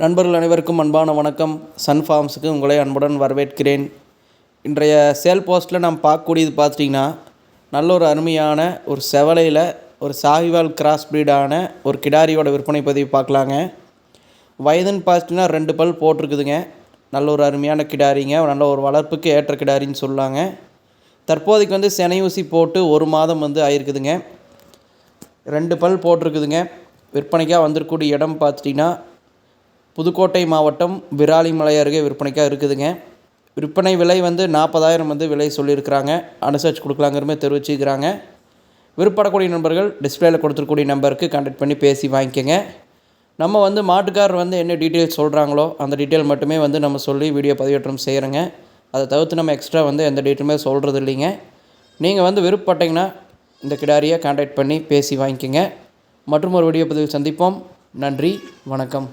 நண்பர்கள் அனைவருக்கும் அன்பான வணக்கம். சன் ஃபார்ம்ஸுக்கு உங்களை அன்புடன் வரவேற்கிறேன். இன்றைய சேல் போஸ்ட்டில் நாம் பார்க்கக்கூடியது பார்த்துட்டிங்கன்னா, நல்ல ஒரு அருமையான ஒரு செவலையில் ஒரு சாகிவால் கிராஸ் ப்ரீடான ஒரு கிடாரியோட விற்பனை பதிவு பார்க்கலாங்க. வயதுன்னு பார்த்துட்டிங்கன்னா 2 பல் போட்டிருக்குதுங்க. நல்ல ஒரு அருமையான கிடாரிங்க, நல்ல ஒரு வளர்ப்புக்கு ஏற்ற கிடாரின்னு சொல்லாங்க. தற்போதைக்கு செனையூசி போட்டு 1 மாதம் ஆயிருக்குதுங்க. 2 பல் போட்டிருக்குதுங்க. விற்பனைக்காக வந்திருக்கக்கூடிய இடம் பார்த்துட்டிங்கன்னா புதுக்கோட்டை மாவட்டம் விராலிமலை அருகே விற்பனைக்காக இருக்குதுங்க. விற்பனை விலை 40,000 விலை சொல்லியிருக்கிறாங்க. அனுசரித்து கொடுக்கலாங்கிற மாதிரி தெரிவிச்சுக்கிறாங்க. விருப்பப்படக்கூடிய நண்பர்கள் டிஸ்பிளேயில் கொடுத்துருக்கூடிய நம்பருக்கு கான்டாக்ட் பண்ணி பேசி வாங்கிக்கோங்க. நம்ம மாட்டுக்காரர் என்ன டீட்டெயில்ஸ் சொல்கிறாங்களோ அந்த டீட்டெயில் மட்டுமே நம்ம சொல்லி வீடியோ பதிவேற்றம் செய்கிறோங்க. அதை தவிர்த்து நம்ம எக்ஸ்ட்ரா எந்த டீட்டெயிலுமே சொல்கிறது இல்லைங்க. நீங்கள் விருப்பப்பட்டீங்கன்னா இந்த கிடாரியை கான்டாக்ட் பண்ணி பேசி வாங்கிக்கோங்க. மற்றும் ஒரு வீடியோ பதிவில் சந்திப்போம். நன்றி, வணக்கம்.